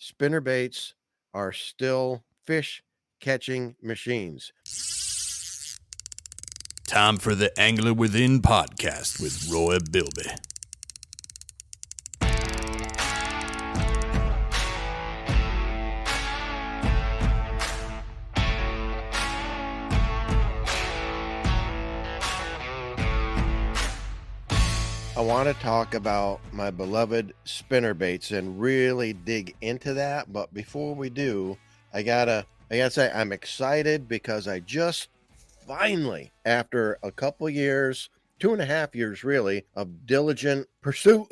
spinner baits are still fish catching machines. Time for the Angler Within podcast with Roy Bilby. I want to talk about my beloved spinner baits and really dig into that. But before we do, I gotta say I'm excited because I just finally, after a couple years, 2.5 years really, of diligent pursuit,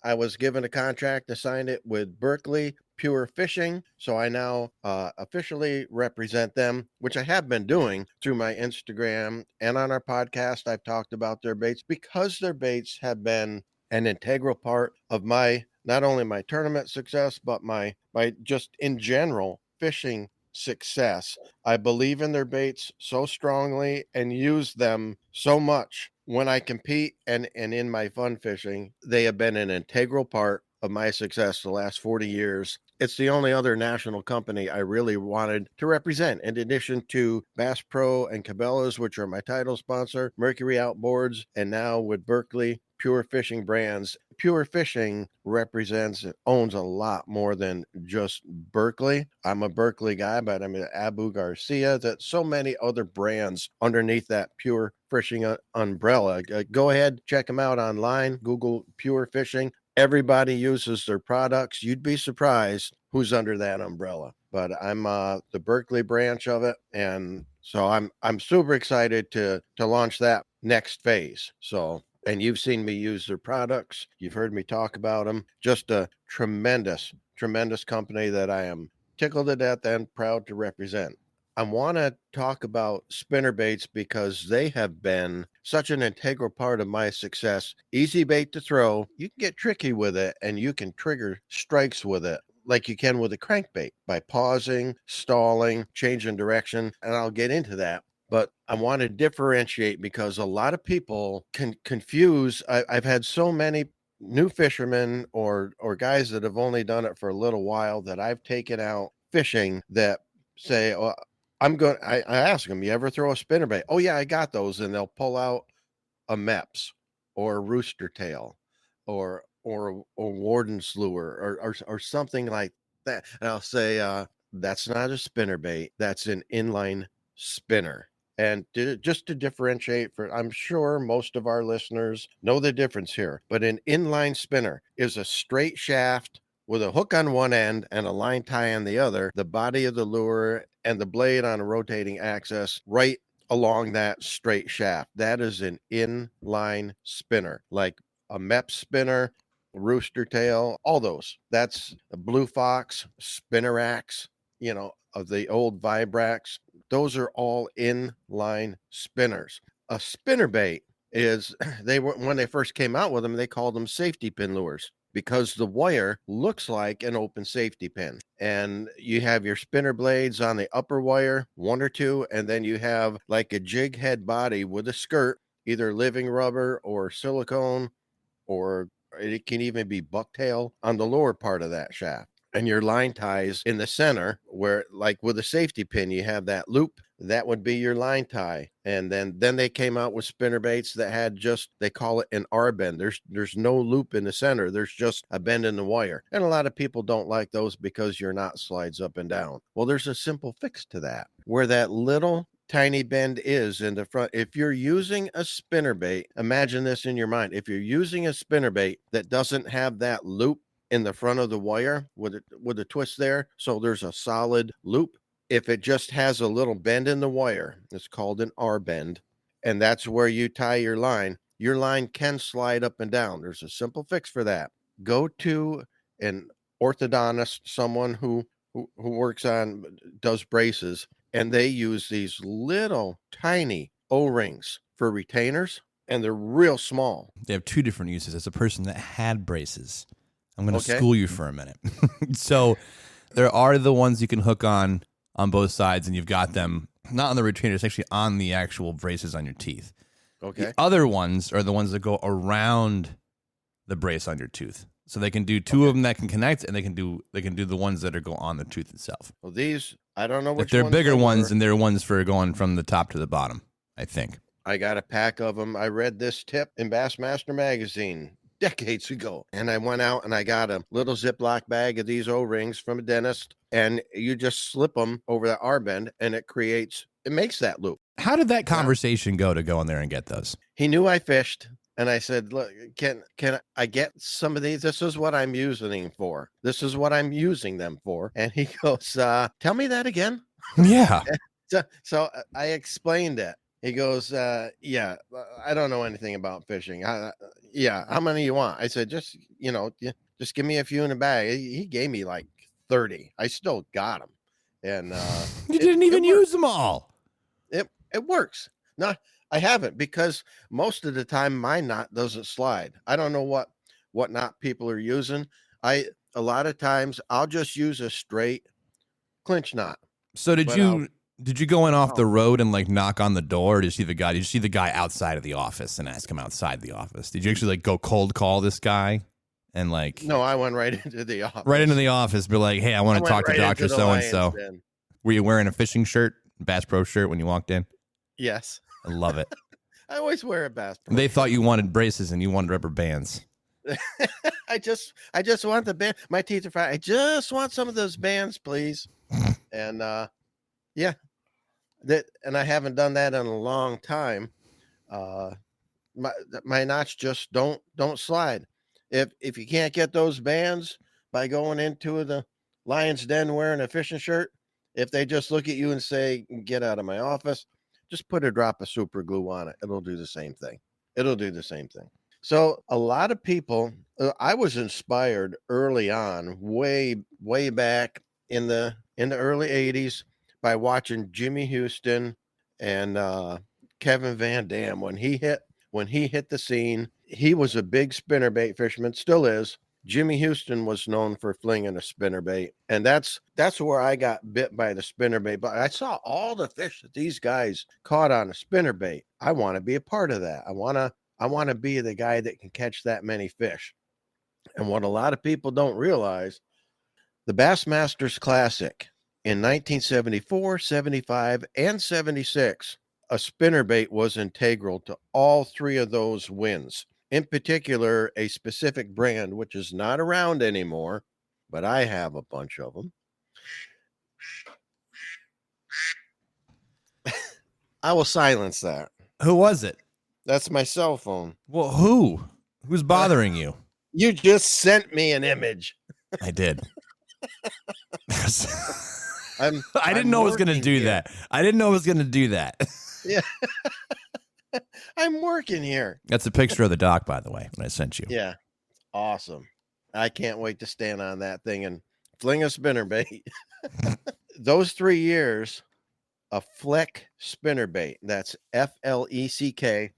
I was given a contract to sign it with Berkeley Pure Fishing. So I now officially represent them, which I have been doing through my Instagram and on our podcast. I've talked about their baits because their baits have been an integral part of my, not only my tournament success, but my just in general fishing success. I believe in their baits so strongly and use them so much when I compete and in my fun fishing. They have been an integral part of my success the last 40 years. It's the only other national company I really wanted to represent, in addition to Bass Pro and Cabela's, which are my title sponsor, Mercury Outboards, and now with Berkeley Pure Fishing Brands. Pure Fishing owns a lot more than just Berkeley. I'm a Berkeley guy, but I'm an Abu Garcia. That so many other brands underneath that Pure Fishing umbrella. Go ahead, check them out online. Google Pure Fishing. Everybody uses their products. You'd be surprised who's under that umbrella. But I'm the Berkeley branch of it, and so I'm super excited to launch that next phase. So. And you've seen me use their products. You've heard me talk about them. Just a tremendous, tremendous company that I am tickled to death and proud to represent. I want to talk about spinner baits because they have been such an integral part of my success. Easy bait to throw. You can get tricky with it and you can trigger strikes with it like you can with a crankbait by pausing, stalling, changing direction. And I'll get into that. But I want to differentiate because a lot of people can confuse. I've had so many new fishermen or guys that have only done it for a little while that I've taken out fishing that say, oh, I ask them, you ever throw a spinnerbait? Oh yeah, I got those. And they'll pull out a Meps or a rooster tail or warden's lure or something like that. And I'll say, that's not a spinnerbait. That's an inline spinner. And just to differentiate, I'm sure most of our listeners know the difference here, but an inline spinner is a straight shaft with a hook on one end and a line tie on the other, the body of the lure and the blade on a rotating axis right along that straight shaft. That is an inline spinner, like a Mep spinner, rooster tail, all those. That's a Blue Fox, Spinnerax, of the old Vibrax. Those are all inline spinners. A spinnerbait is, when they first came out with them, they called them safety pin lures because the wire looks like an open safety pin. And you have your spinner blades on the upper wire, one or two, and then you have like a jig head body with a skirt, either living rubber or silicone, or it can even be bucktail on the lower part of that shaft. And your line ties in the center where, like with a safety pin, you have that loop. That would be your line tie. And then they came out with spinner baits that had they call it an R bend. There's no loop in the center. There's just a bend in the wire. And a lot of people don't like those because your knot slides up and down. Well, there's a simple fix to that. Where that little tiny bend is in the front. If you're using a spinnerbait, imagine this in your mind. If you're using a spinnerbait that doesn't have that loop in the front of the wire with a twist there, so there's a solid loop. If it just has a little bend in the wire, it's called an R bend, and that's where you tie your line. Your line can slide up and down. There's a simple fix for that. Go to an orthodontist, someone who does braces, and they use these little tiny O-rings for retainers, and they're real small. They have two different uses. As a person that had braces, I'm going to school you for a minute. So there are the ones you can hook on both sides, and you've got them not on the retainer, it's actually on the actual braces on your teeth. Okay. The other ones are the ones that go around the brace on your tooth. So they can do two of them that can connect, and they can do the ones that are go on the tooth itself. Well, these, I don't know which If they're ones bigger they ones, were. and they're ones for going from the top to the bottom, I think. I got a pack of them. I read this tip in Bassmaster magazine decades ago, and I went out and I got a little Ziploc bag of these O-rings from a dentist, and you just slip them over the R-bend, and it makes that loop. How did that conversation go to go in there and get those? He knew I fished, and I said, "Look, can I get some of these? This is what I'm using them for. This is what I'm using them for." And he goes, "Tell me that again." Yeah. So I explained it. He goes, "Yeah, I don't know anything about fishing. Yeah, how many you want?" I said, "Just just give me a few in a bag." He gave me like 30. I still got them, and you didn't even use them all. It works. No, I haven't, because most of the time my knot doesn't slide. I don't know what knot people are using. A lot of times I'll just use a straight clinch knot. So did you go in off the road and like knock on the door? Or did you see the guy outside of the office and ask him outside the office? Did you actually like go cold call this guy and like? No, I went right into the office. Right into the office, be like, "Hey, I want to talk to Dr. So and so." Were you wearing a fishing shirt, Bass Pro shirt when you walked in? Yes. I love it. I always wear a Bass Pro. They thought you wanted braces and you wanted rubber bands. I just want the band. My teeth are fine. I just want some of those bands, please. And yeah, and I haven't done that in a long time. My knots just don't slide. If you can't get those bands by going into the lion's den wearing a fishing shirt, if they just look at you and say, "Get out of my office," just put a drop of super glue on it. It'll do the same thing. So a lot of people, I was inspired early on, way back in the early 80s, by watching Jimmy Houston and Kevin Van Dam. When he hit the scene, he was a big spinnerbait fisherman, still is. Jimmy Houston was known for flinging a spinnerbait, and that's where I got bit by the spinnerbait. But I saw all the fish that these guys caught on a spinnerbait. I want to be a part of that. I want to be the guy that can catch that many fish. And what a lot of people don't realize, the Bassmasters Classic in 1974, 75, and 76, a spinnerbait was integral to all three of those wins. In particular, a specific brand, which is not around anymore, but I have a bunch of them. I will silence that. Who was it? That's my cell phone. Well, who's bothering you? You just sent me an image. I did. I didn't know I was going to do that. I didn't know I was going to do that. Yeah. I'm working here. That's a picture of the dock, by the way, when I sent you. Yeah. Awesome. I can't wait to stand on that thing and fling a spinnerbait. Those 3 years, a Fleck spinnerbait, that's Fleck,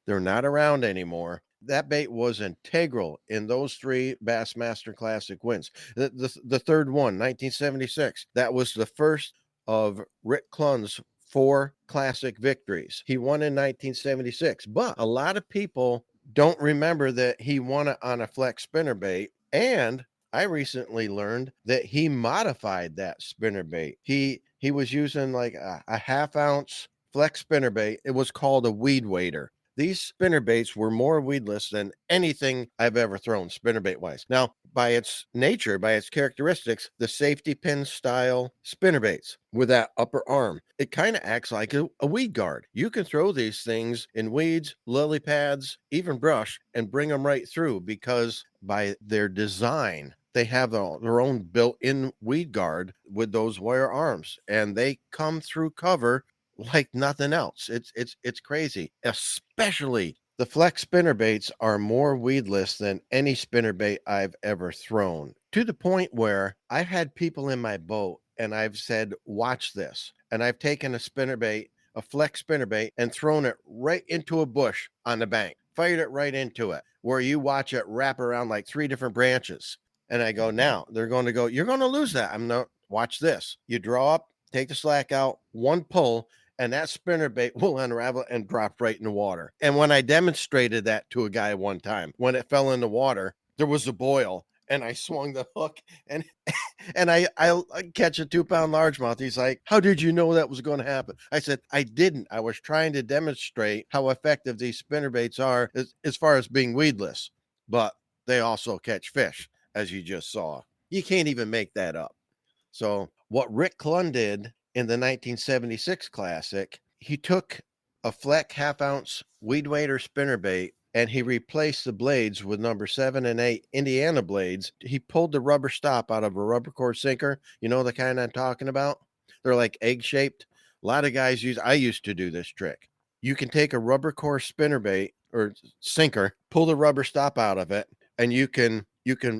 they're not around anymore. That bait was integral in those 3 Bassmaster Classic wins. The third one, 1976, that was the first of Rick Clunn's 4 classic victories. He won in 1976, but a lot of people don't remember that he won it on a Fleck spinnerbait. And I recently learned that he modified that spinnerbait. He was using like a half-ounce Fleck spinnerbait. It was called a weed waiter. These spinnerbaits were more weedless than anything I've ever thrown spinnerbait wise. Now, by its nature, by its characteristics, the safety pin style spinnerbaits with that upper arm, it kind of acts like a weed guard. You can throw these things in weeds, lily pads, even brush, and bring them right through, because by their design, they have their own built-in weed guard with those wire arms, and they come through cover like nothing else. It's crazy. Especially the Fleck spinnerbaits are more weedless than any spinnerbait I've ever thrown, to the point where I've had people in my boat and I've said, "Watch this." And I've taken a spinnerbait, a Fleck spinnerbait, and thrown it right into a bush on the bank, fired it right into it, where you watch it wrap around like 3 different branches. And I go, now they're going to go, "You're going to lose that." I'm not, watch this. You draw up, take the slack out, one pull, and that spinnerbait will unravel and drop right in the water. And when I demonstrated that to a guy one time, when it fell in the water, there was a boil, and I swung the hook, and I catch a 2-pound largemouth. He's like, "How did you know that was going to happen?" I said, "I didn't. I was trying to demonstrate how effective these spinnerbaits are as far as being weedless, but they also catch fish, as you just saw. You can't even make that up." So what Rick Clunn did in the 1976 Classic, he took a Fleck half-ounce weed waiter spinnerbait and he replaced the blades with number 7 and 8 Indiana blades. He pulled the rubber stop out of a rubber core sinker. You know the kind I'm talking about? They're like egg-shaped. A lot of guys I used to do this trick. You can take a rubber core spinnerbait or sinker, pull the rubber stop out of it, and you can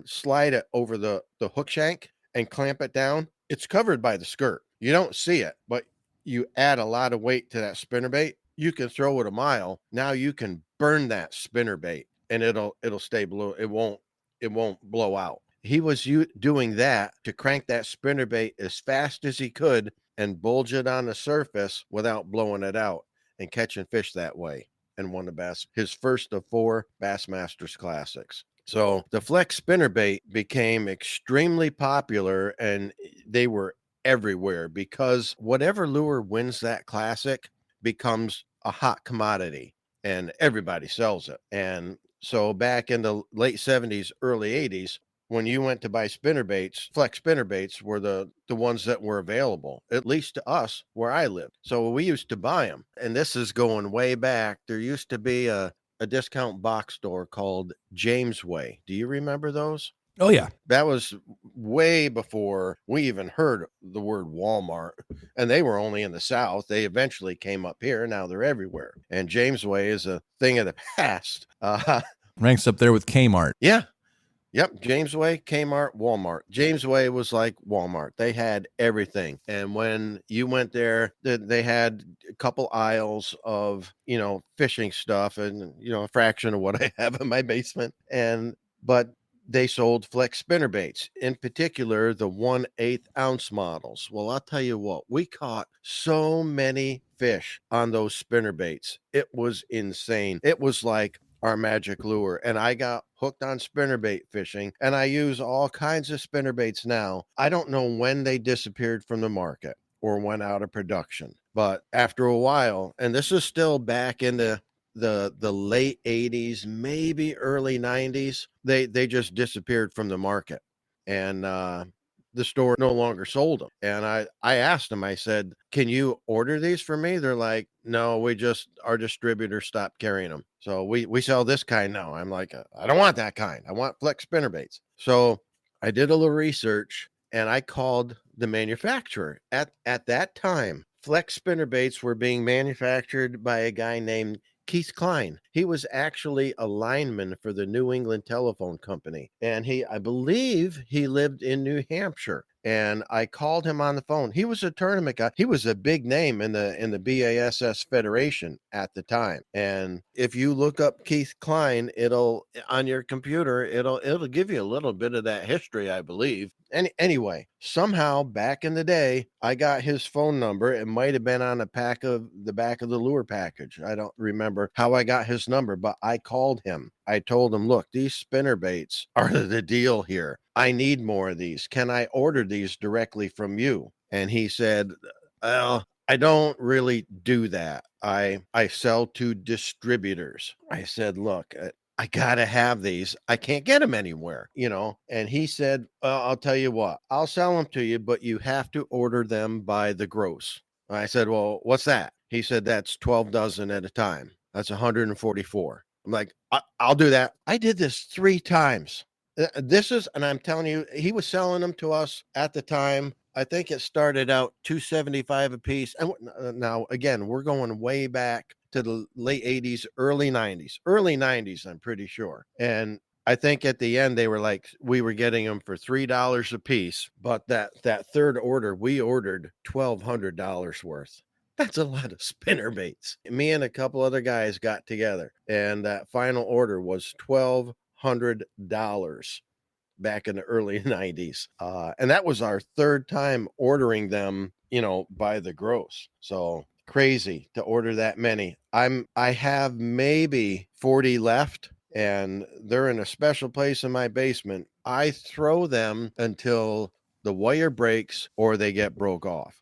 slide it over the hook shank and clamp it down. It's covered by the skirt. You don't see it, but you add a lot of weight to that spinnerbait. You can throw it a mile. Now you can burn that spinnerbait and it'll stay blue. It won't blow out. He was doing that to crank that spinnerbait as fast as he could and bulge it on the surface without blowing it out and catching fish that way, and won his first of 4 Bassmasters Classics. So the Flex spinnerbait became extremely popular and they were everywhere because whatever lure wins that classic becomes a hot commodity and everybody sells it. And so back in the late 70s, early 80s, when you went to buy spinnerbaits, Flex spinnerbaits were the ones that were available, at least to us where I lived. So we used to buy them. And this is going way back. There used to be a discount box store called James Way. Do you remember those? Oh, yeah. That was way before we even heard the word Walmart. And they were only in the South. They eventually came up here. Now they're everywhere. And James Way is a thing of the past. Ranks up there with Kmart. Yeah. Yep, James Way, Kmart, Walmart. James Way was like Walmart. They had everything. And when you went there, they had a couple aisles of, fishing stuff and, a fraction of what I have in my basement. But they sold Flex spinnerbaits, in particular, the 1/8 ounce models. Well, I'll tell you what, we caught so many fish on those spinnerbaits. It was insane. It was like our magic lure, and I got hooked on spinnerbait fishing, and I use all kinds of spinnerbaits now. I don't know when they disappeared from the market or went out of production, but after a while, and this is still back in the late 80s, maybe early 90s, they just disappeared from the market, and the store no longer sold them. And I asked them, I said, "Can you order these for me?" They're like, "No, our distributor stopped carrying them. So we sell this kind now." I'm like, "I don't want that kind. I want Flex spinnerbaits." So I did a little research and I called the manufacturer. At that time, Flex spinnerbaits were being manufactured by a guy named Keith Klein. He was actually a lineman for the New England Telephone Company. And I believe he lived in New Hampshire. And I called him on the phone. He was a tournament guy. He was a big name in the BASS Federation at the time. And if you look up Keith Klein, it'll on your computer, it'll give you a little bit of that history, I believe. Anyway, somehow back in the day, I got his phone number. It might have been on the back of the lure package. I don't remember how I got his number, but I called him. I told him, "Look, these spinnerbaits are the deal here. I need more of these. Can I order these directly from you?" And he said, "Well, I don't really do that. I sell to distributors." I said, "Look, I gotta have these. I can't get them anywhere, And he said, "Well, I'll tell you what, I'll sell them to you, but you have to order them by the gross." I said, "Well, what's that?" He said, "That's 12 dozen at a time. That's 144. I'm like, I'll do that." I did this 3 times. And I'm telling you, he was selling them to us at the time. I think it started out 275 a piece. And now, again, we're going way back to the late 80s, early 90s. Early 90s, I'm pretty sure. And I think at the end, we were getting them for $3 a piece. But that third order, we ordered $1,200 worth. That's a lot of spinnerbaits. Me and a couple other guys got together, and that final order was $1,200 back in the early 90s. And that was our third time ordering them, by the gross. So crazy to order that many. I have maybe 40 left and they're in a special place in my basement. I throw them until the wire breaks or they get broke off.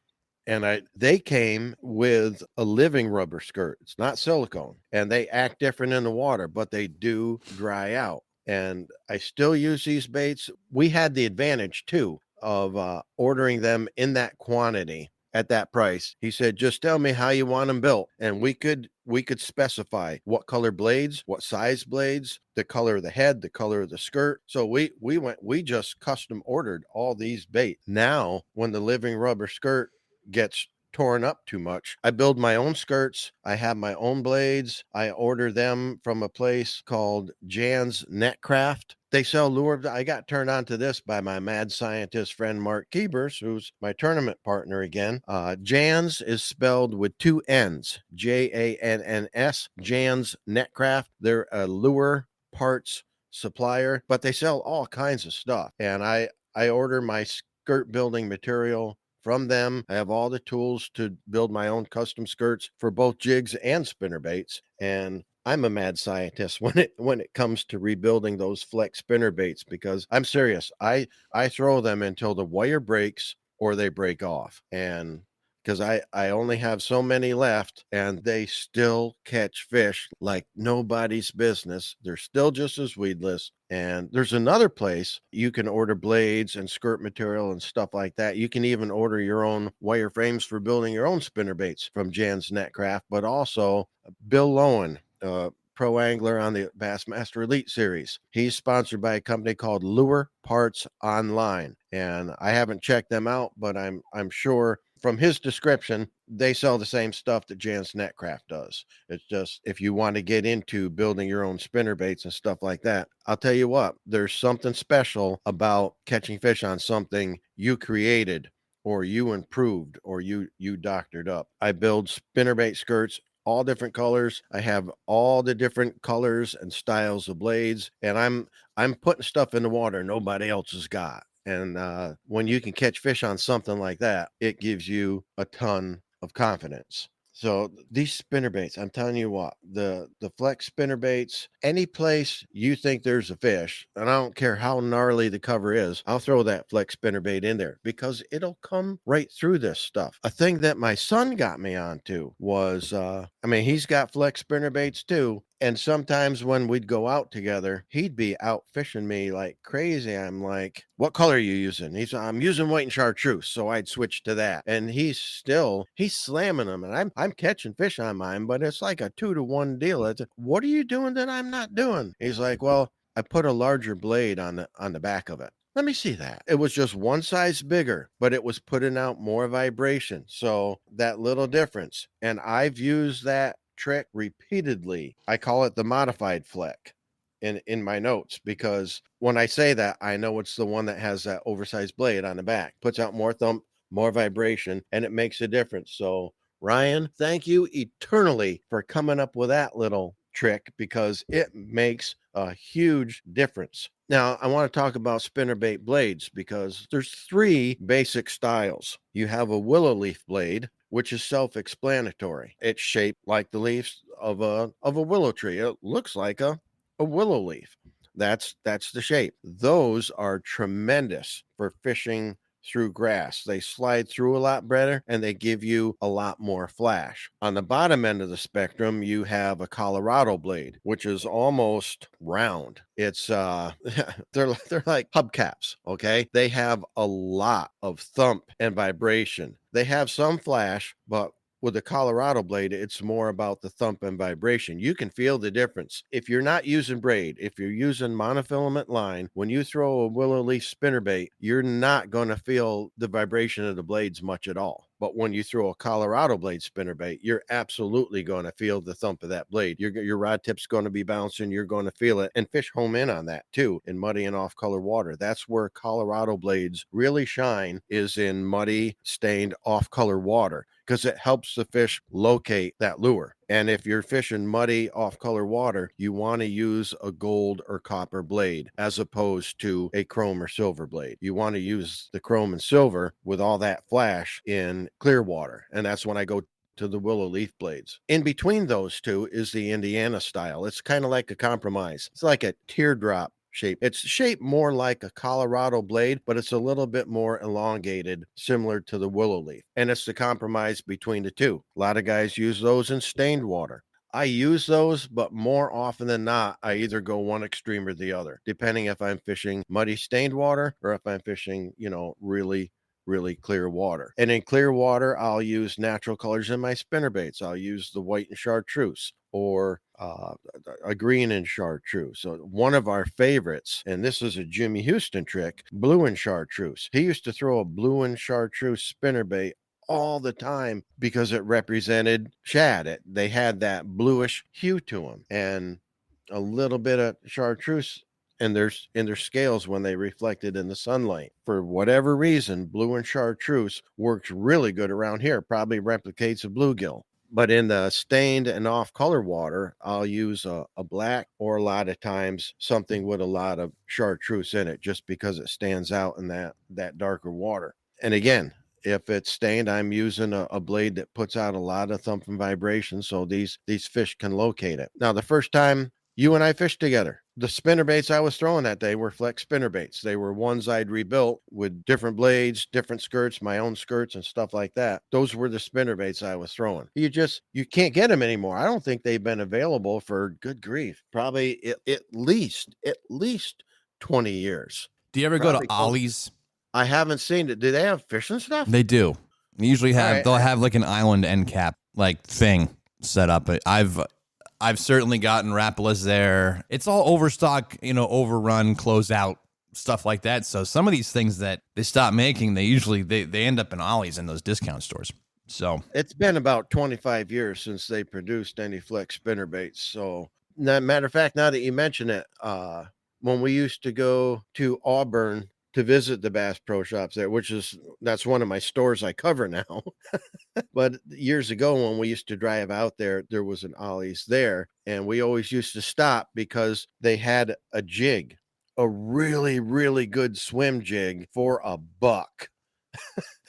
And they came with a living rubber skirt. It's not silicone, and they act different in the water, but they do dry out. And I still use these baits. We had the advantage too of ordering them in that quantity at that price. He said, just tell me how you want them built. And we could specify what color blades, what size blades, the color of the head, the color of the skirt. So we just custom ordered all these bait. Now, when the living rubber skirt gets torn up too much, I build my own skirts. I have my own blades. I order them from a place called Jan's Netcraft. They sell lure. I got turned on to this by my mad scientist friend Mark Keebers, who's my tournament partner again. Jan's is spelled with two N's, Janns. Jan's Netcraft. They're a lure parts supplier, but they sell all kinds of stuff. And I order my skirt building material from them. I have all the tools to build my own custom skirts for both jigs and spinner baits. And I'm a mad scientist when it comes to rebuilding those flex spinner baits, because I'm serious. I throw them until the wire breaks or they break off. And because I only have so many left, and they still catch fish like nobody's business. They're still just as weedless. And there's another place you can order blades and skirt material and stuff like that. You can even order your own wire frames for building your own spinner baits from Jan's Netcraft, but also Bill Lowen, pro angler on the Bassmaster Elite Series. He's sponsored by a company called Lure Parts Online, and I haven't checked them out, but I'm sure from his description they sell the same stuff that Jan's Netcraft does. It's just, if you want to get into building your own spinner baits and stuff like that, I'll tell you what, there's something special about catching fish on something you created or you improved or you doctored up. I build spinnerbait skirts all different colors. I have all the different colors and styles of blades, and I'm putting stuff in the water nobody else has got. And when you can catch fish on something like that, it gives you a ton of confidence. So these spinner baits, I'm telling you what, the flex spinner baits, any place you think there's a fish, and I don't care how gnarly the cover is, I'll throw that flex spinner bait in there because it'll come right through this stuff. A thing that my son got me onto was, he's got flex spinner baits too. And sometimes when we'd go out together, he'd be out fishing me like crazy. I'm like, what color are you using? He's, I'm using white and chartreuse. So I'd switch to that. And he's slamming them. And I'm catching fish on mine, but it's like a 2-to-1 deal. It's, what are you doing that I'm not doing? He's like, well, I put a larger blade on the back of it. Let me see that. It was just one size bigger, but it was putting out more vibration. So that little difference. And I've used that trick repeatedly. I call it the modified fleck in my notes, because when I say that, I know it's the one that has that oversized blade on the back, puts out more thump, more vibration, and it makes a difference. So Ryan, thank you eternally for coming up with that little trick, because it makes a huge difference. Now, I want to talk about spinnerbait blades, because there's 3 basic styles. You have a willow leaf blade, which is self-explanatory. It's shaped like the leaves of a willow tree. It looks like a willow leaf. That's the shape. Those are tremendous for fishing through grass. They slide through a lot better and they give you a lot more flash. On the bottom end of the spectrum, you have a Colorado blade, which is almost round. It's they're like hubcaps, okay? They have a lot of thump and vibration. They have some flash, but with the Colorado blade, it's more about the thump and vibration. You can feel the difference. If you're not using braid, if you're using monofilament line, when you throw a willow leaf spinnerbait, you're not going to feel the vibration of the blades much at all. But when you throw a Colorado blade spinnerbait, you're absolutely going to feel the thump of that blade. Your rod tip's going to be bouncing. You're going to feel it. And fish home in on that too in muddy and off-color water. That's where Colorado blades really shine, is in muddy, stained, off-color water, because it helps the fish locate that lure. And if you're fishing muddy, off-color water, you want to use a gold or copper blade as opposed to a chrome or silver blade. You want to use the chrome and silver with all that flash in clear water. And that's when I go to the willow leaf blades. In between those two is the Indiana style. It's kind of like a compromise. It's like a teardrop shape. It's shaped more like a Colorado blade, but it's a little bit more elongated, similar to the willow leaf. And it's the compromise between the two. A lot of guys use those in stained water. I use those, but more often than not, I either go one extreme or the other, depending if I'm fishing muddy stained water or if I'm fishing, really clear water. And in clear water, I'll use natural colors in my spinnerbaits. I'll use the white and chartreuse or a green and chartreuse. So one of our favorites, and this is a Jimmy Houston trick, blue and chartreuse. He used to throw a blue and chartreuse spinnerbait all the time because it represented shad. They had that bluish hue to them and a little bit of chartreuse in their scales when they reflected in the sunlight. For whatever reason, blue and chartreuse works really good around here. Probably replicates a bluegill. But in the stained and off color water, I'll use a black or a lot of times something with a lot of chartreuse in it, just because it stands out in that darker water. And again, if it's stained, I'm using a blade that puts out a lot of thump and vibration so these fish can locate it. Now, the first time you and I fished together, the spinnerbaits I was throwing that day were flex spinnerbaits. They were ones I'd rebuilt with different blades, different skirts, my own skirts and stuff like that. Those were the spinnerbaits I was throwing. You can't get them anymore. I don't think they've been available for, good grief, probably at least 20 years. Do you ever go to Ollie's? I haven't seen it. Do they have fishing stuff? They do. They usually have. They'll have like an island end cap like thing set up. I've certainly gotten Rapalas there. It's all overstock, overrun, close out, stuff like that. So some of these things that they stop making, they usually they end up in Ollie's in those discount stores. So it's been about 25 years since they produced any flex spinnerbaits. So matter of fact, now that you mention it, when we used to go to Auburn to visit the Bass Pro Shops there, that's one of my stores I cover now. But years ago when we used to drive out there, there was an Ollie's there, and we always used to stop because they had a jig, a really, really good swim jig for $1.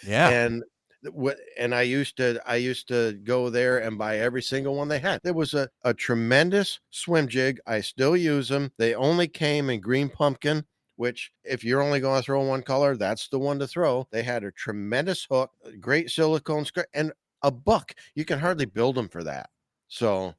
Yeah. And I used to go there and buy every single one they had. There was a tremendous swim jig. I still use them. They only came in green pumpkin, which if you're only going to throw one color, that's the one to throw. They had a tremendous hook, great silicone skirt, and $1. You can hardly build them for that. So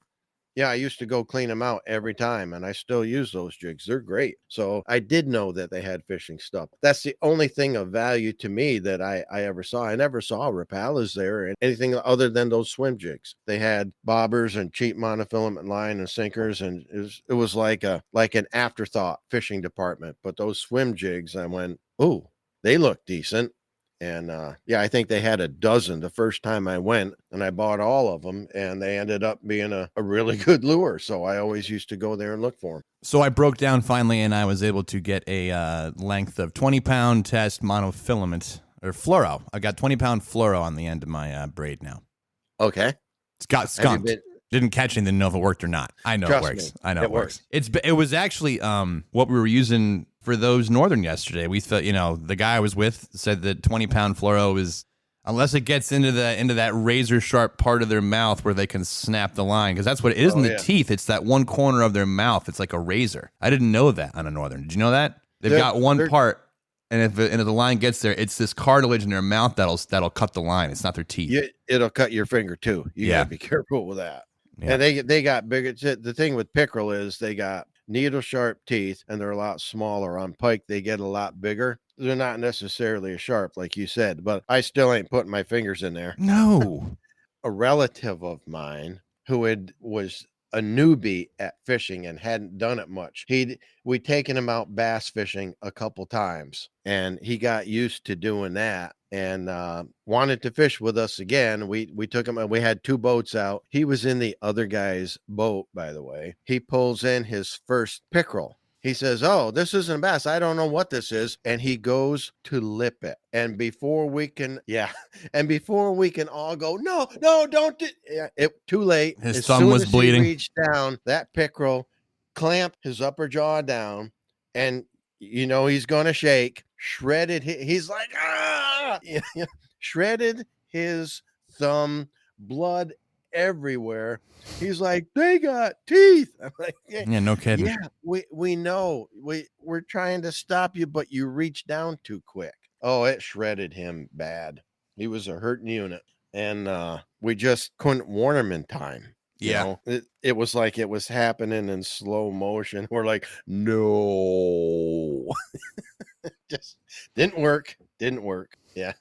yeah, I used to go clean them out every time, and I still use those jigs. They're great. So I did know that they had fishing stuff. That's the only thing of value to me that I ever saw. I never saw Rapalas there and anything other than those swim jigs. They had bobbers and cheap monofilament line and sinkers, and it was like an afterthought fishing department. But those swim jigs, I went, oh, they look decent. And I think they had a dozen the first time I went, and I bought all of them, and they ended up being a really good lure. So I always used to go there and look for them. So I broke down finally, and I was able to get a length of 20-pound test monofilament or fluoro. I got 20-pound fluoro on the end of my braid now. Okay. It's got skunked. Didn't catch anything to know if it worked or not. I know it works. I know it works. It was actually what we were using for those northern yesterday. We thought, the guy I was with said that 20-pound fluoro is, unless it gets into that razor sharp part of their mouth where they can snap the line, because that's what it is in the teeth. It's that one corner of their mouth. It's like a razor. I didn't know that on a northern. Did you know that? They've got one part, and if the line gets there, it's this cartilage in their mouth that'll cut the line. It's not their teeth. It'll cut your finger too. You gotta be careful with that. Yeah. And they got bigger. The thing with pickerel is they got needle sharp teeth, and they're a lot smaller. On pike, they get a lot bigger. They're not necessarily as sharp, like you said, but I still ain't putting my fingers in there. No. A relative of mine who was a newbie at fishing and hadn't done it much. We'd taken him out bass fishing a couple times, and he got used to doing that and wanted to fish with us again. We took him, and we had 2 boats out. He was in the other guy's boat, by the way. He pulls in his first pickerel. He says, "Oh, this isn't a bass. I don't know what this is." And he goes to lip it. And before we can all go, no, don't do it. Too late. His thumb was bleeding. He reached down, that pickerel clamped his upper jaw down, and he's going to shake. Shredded. He's like, ah! Shredded his thumb, blood everywhere. He's like, they got teeth. I'm like, yeah, Yeah, no kidding. yeah, we know. We're trying to stop you, but you reach down too quick. Oh, it shredded him bad. He was a hurting unit. And we just couldn't warn him in time. You Yeah. know, it was like it was happening in slow motion. We're like, no. Just didn't work. Didn't work. Yeah.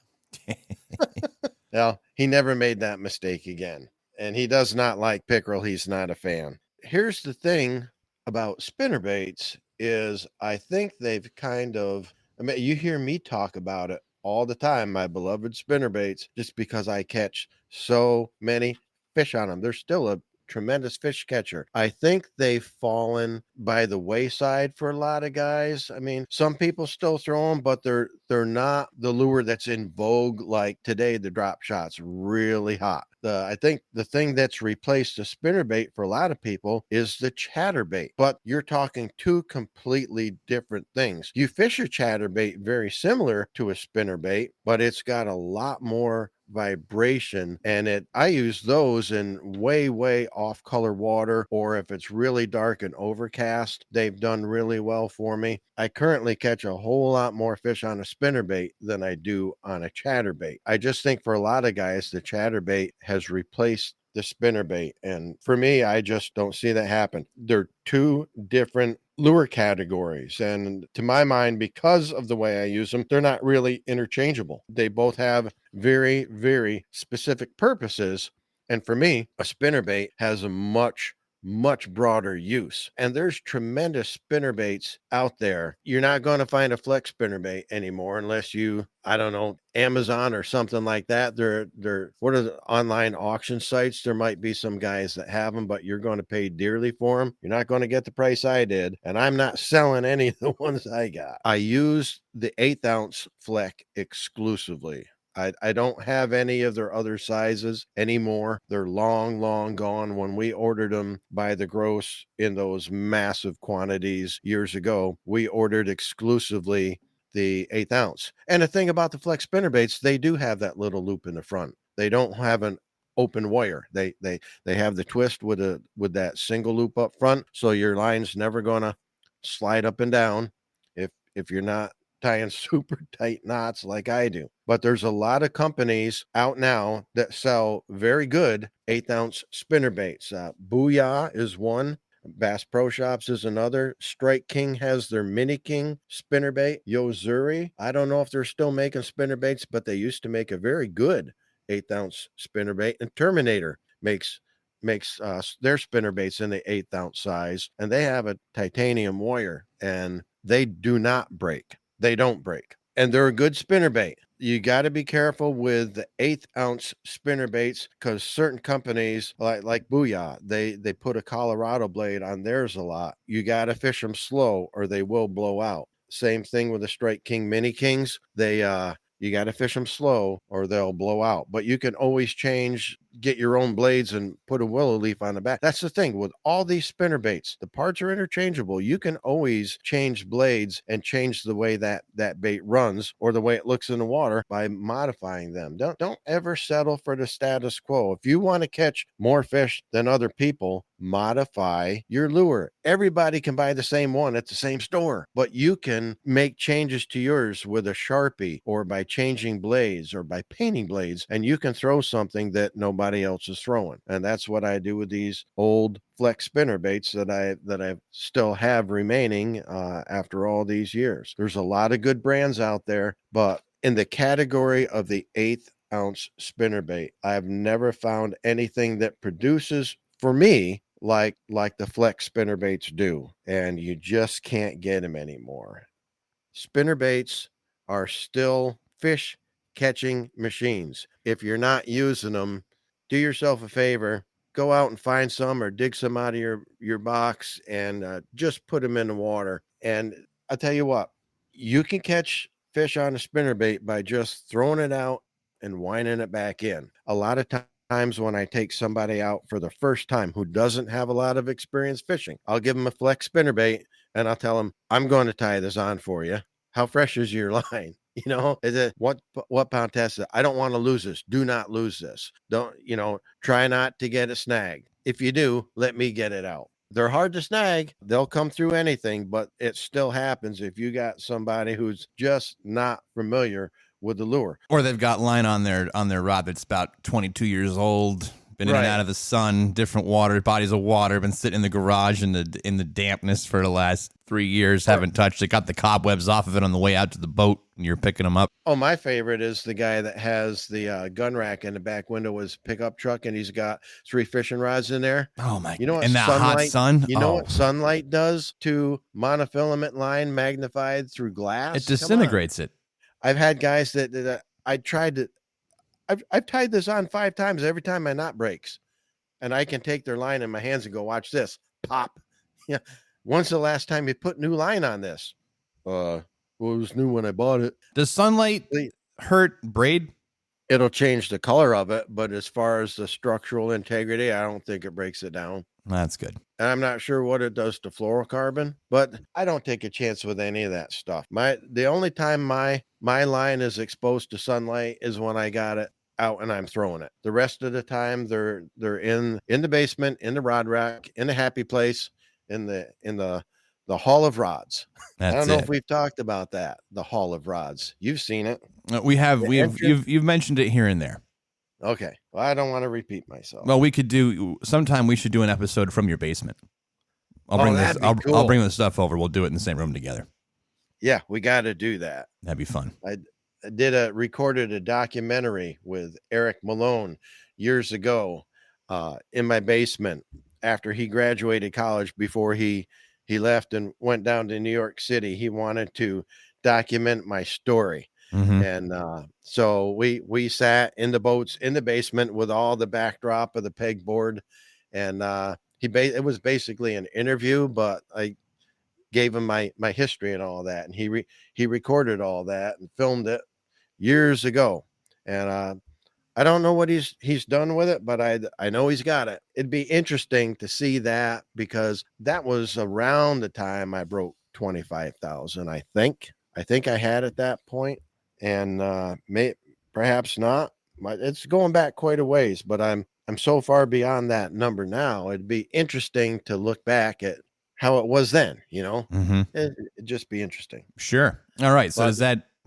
Well, he never made that mistake again. And he does not like pickerel. He's not a fan. Here's the thing about spinnerbaits is I think they've kind of, I mean, you hear me talk about it all the time, my beloved spinnerbaits, just because I catch so many fish on them. They're still a tremendous fish catcher. I think they've fallen by the wayside for a lot of guys. I mean, some people still throw them, but they're not the lure that's in vogue like today. The drop shot's really hot. I think the thing that's replaced the spinnerbait for a lot of people is the chatterbait. But you're talking two completely different things. You fish a chatterbait very similar to a spinnerbait, but it's got a lot more vibration, and I use those in way off color water, or if it's really dark and overcast. They've done really well for me. I currently catch a whole lot more fish on a spinnerbait than I do on a chatterbait. I just think for a lot of guys the chatterbait has replaced the spinnerbait, and for me I just don't see that happen. They're two different lure categories, and to my mind, because of the way I use them, they're not really interchangeable. They both have very specific purposes, and for me a spinnerbait has a much broader use, and there's tremendous spinnerbaits out there. You're not going to find a flex spinnerbait anymore unless you, I don't know, Amazon or something like that. They're what are the online auction sites? There might be some guys that have them, but you're going to pay dearly for them. You're not going to get the price I did, and I'm not selling any of the ones I got. I use the 1/8 ounce Fleck exclusively. I don't have any of their other sizes anymore. They're long gone. When we ordered them by the gross in those massive quantities years ago, we ordered exclusively the 1/8 ounce. And the thing about the flex spinnerbaits, they do have that little loop in the front. They don't have an open wire. They have the twist with that single loop up front, so your line's never gonna slide up and down if you're not tying super tight knots like I do. But there's a lot of companies out now that sell very good 1/8 ounce spinnerbaits. Booyah is one. Bass Pro Shops is another. Strike King has their Mini King spinnerbait. Yozuri, I don't know if they're still making spinnerbaits, but they used to make a very good 1/8 ounce spinnerbait. And Terminator makes their spinnerbaits in the 1/8 ounce size, and they have a titanium wire, and they do not break. They don't break, and they're a good spinnerbait. You got to be careful with the 1/8 ounce spinnerbaits because certain companies like Booyah, they put a Colorado blade on theirs a lot. You got to fish them slow or they will blow out. Same thing with the Strike King Mini Kings. You got to fish them slow or they'll blow out. But you can always get your own blades and put a willow leaf on the back. That's the thing with all these spinnerbaits. The parts are interchangeable. You can always change blades and change the way that bait runs or the way it looks in the water by modifying them. Don't ever settle for the status quo. If you want to catch more fish than other people, modify your lure. Everybody can buy the same one at the same store, but you can make changes to yours with a Sharpie or by changing blades or by painting blades, and you can throw something that nobody else is throwing. And that's what I do with these old flex spinner baits that I still have remaining after all these years. There's a lot of good brands out there, but in the category of the 1/8 ounce spinnerbait, I've never found anything that produces for me like the flex spinnerbaits do, and you just can't get them anymore. Spinnerbaits are still fish catching machines. If you're not using them, do yourself a favor, go out and find some or dig some out of your box and just put them in the water. And I tell you what, you can catch fish on a spinnerbait by just throwing it out and winding it back in. A lot of times when I take somebody out for the first time who doesn't have a lot of experience fishing, I'll give them a flex spinnerbait and I'll tell them, I'm going to tie this on for you. How fresh is your line? You know, is it what pound test is it? I don't want to lose this. Do not lose this. Don't, try not to get it snagged. If you do, let me get it out. They're hard to snag. They'll come through anything, but it still happens if you got somebody who's just not familiar with the lure. Or they've got line on their rod that's about 22 years old, been in and out of the sun, different water, bodies of water, been sitting in the garage in the dampness for the last 3 years, haven't touched it, got the cobwebs off of it on the way out to the boat, and you're picking them up. Oh, my favorite is the guy that has the gun rack in the back window of his pickup truck, and he's got 3 fishing rods in there. Oh my! You know what? And that hot sun. You know what sunlight does to monofilament line magnified through glass? It disintegrates it. I've had guys that I tried to. I've tied this on 5 times. Every time my knot breaks, and I can take their line in my hands and go, watch this pop. Yeah. When's the last time you put new line on this? Well, it was new when I bought it. Does sunlight hurt braid? It'll change the color of it, but as far as the structural integrity, I don't think it breaks it down. That's good. And I'm not sure what it does to fluorocarbon, but I don't take a chance with any of that stuff. The only time my line is exposed to sunlight is when I got it out and I'm throwing it. The rest of the time they're in the basement, in the rod rack, in the happy place, in the Hall of Rods. I don't know if we've talked about that. The Hall of Rods. You've seen it. We have. You've mentioned it here and there. Okay. Well, I don't want to repeat myself. Well, we should do an episode from your basement. I'll bring the stuff over. We'll do it in the same room together. Yeah, we got to do that. That'd be fun. I recorded a documentary with Eric Malone years ago in my basement after he graduated college. Before he left and went down to New York City, he wanted to document my story. Mm-hmm. And so we sat in the boats in the basement with all the backdrop of the pegboard, and it was basically an interview, but I gave him my history and all that, and he recorded all that and filmed it years ago. And I don't know what he's done with it, but I know he's got it. It'd be interesting to see that, because that was around the time I broke 25,000. I think I had at that point. And perhaps not. It's going back quite a ways, but I'm so far beyond that number now. It'd be interesting to look back at how it was then. Mm-hmm. It'd just be interesting. Sure. All right. So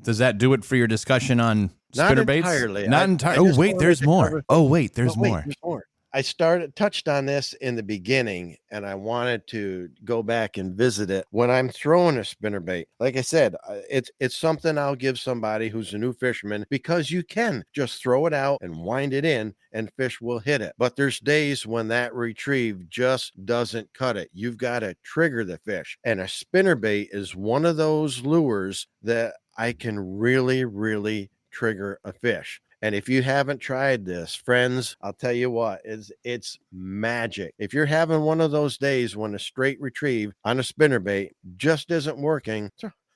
does that do it for your discussion on spinnerbaits? Not entirely. Oh wait, there's more. There's more. I touched on this in the beginning, and I wanted to go back and visit it when I'm throwing a spinnerbait. Like I said, it's something I'll give somebody who's a new fisherman, because you can just throw it out and wind it in and fish will hit it. But there's days when that retrieve just doesn't cut it. You've got to trigger the fish. And a spinnerbait is one of those lures that I can really, really trigger a fish. And if you haven't tried this, friends, I'll tell you what, it's magic. If you're having one of those days when a straight retrieve on a spinnerbait just isn't working,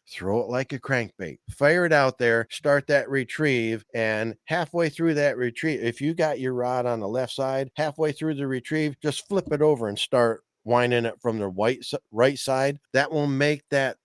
throw it like a crankbait. Fire it out there, start that retrieve, and halfway through that retrieve, if you got your rod on the left side, halfway through the retrieve, just flip it over and start winding it from the right side. That will make that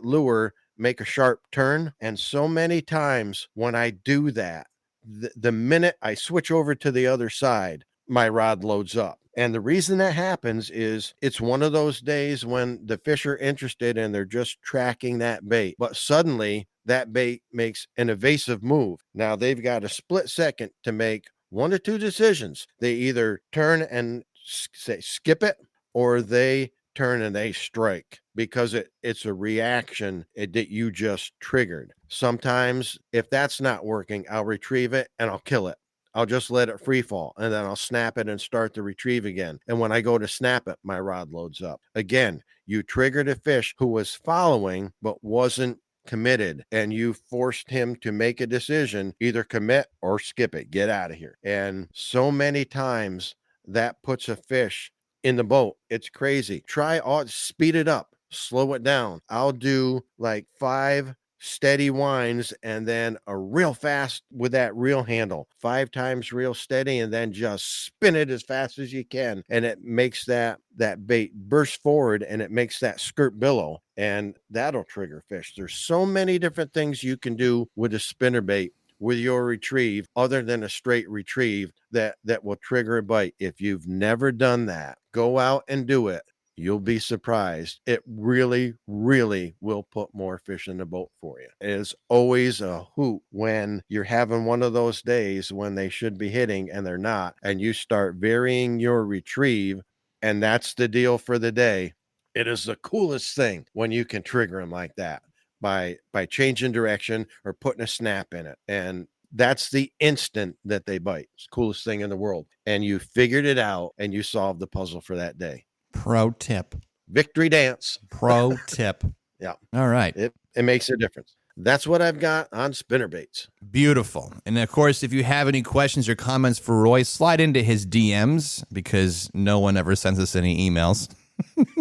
lure make a sharp turn. And so many times when I do that, the minute I switch over to the other side, my rod loads up. And the reason that happens is it's one of those days when the fish are interested and they're just tracking that bait. But suddenly that bait makes an evasive move. Now they've got a split second to make one or two decisions. They either turn and say skip it, or they turn and they strike, because it's a reaction that you just triggered. Sometimes if that's not working, I'll retrieve it and I'll kill it. I'll just let it free fall, and then I'll snap it and start the retrieve again. And when I go to snap it, my rod loads up. Again, you triggered a fish who was following but wasn't committed, and you forced him to make a decision, either commit or skip it, get out of here. And so many times that puts a fish in the boat. It's crazy. Speed it up, slow it down. I'll do like 5 steady winds, and then a real fast with that reel handle, 5 times real steady, and then just spin it as fast as you can. And it makes that bait burst forward, and it makes that skirt billow, and that'll trigger fish. There's so many different things you can do with a spinnerbait with your retrieve other than a straight retrieve that will trigger a bite. If you've never done that, go out and do it. You'll be surprised. It really, really will put more fish in the boat for you. It is always a hoot when you're having one of those days when they should be hitting and they're not, and you start varying your retrieve, and that's the deal for the day. It is the coolest thing when you can trigger them like that by changing direction or putting a snap in it. And that's the instant that they bite. It's the coolest thing in the world. And you figured it out and you solved the puzzle for that day. Pro tip. Victory dance. Pro tip. Yeah. All right. It makes a difference. That's what I've got on spinnerbaits. Beautiful. And of course, if you have any questions or comments for Roy, slide into his DMs because no one ever sends us any emails.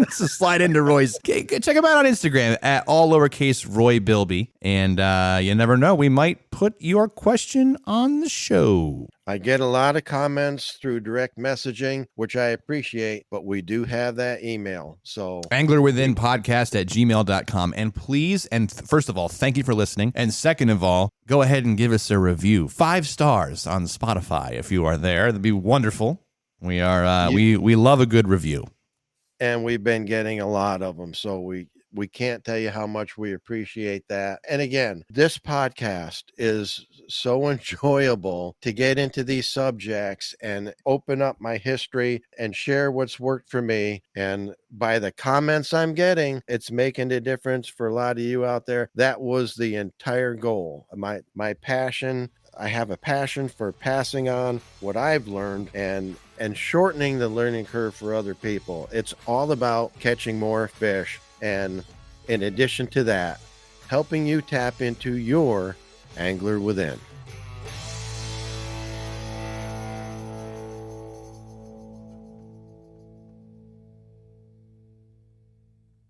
So slide into Roy's. Check him out on Instagram at all lowercase Roy Bilby. And you never know, we might put your question on the show. I get a lot of comments through direct messaging, which I appreciate, but we do have that email. So anglerwithinpodcast@gmail.com. And please, and first of all, thank you for listening. And second of all, go ahead and give us a review. 5 stars on Spotify if you are there. That'd be wonderful. We are we love a good review. And we've been getting a lot of them. So we can't tell you how much we appreciate that. And again, this podcast is so enjoyable to get into these subjects and open up my history and share what's worked for me. And by the comments I'm getting, it's making a difference for a lot of you out there. That was the entire goal. My passion. I have a passion for passing on what I've learned and shortening the learning curve for other people. It's all about catching more fish. And in addition to that, helping you tap into your angler within.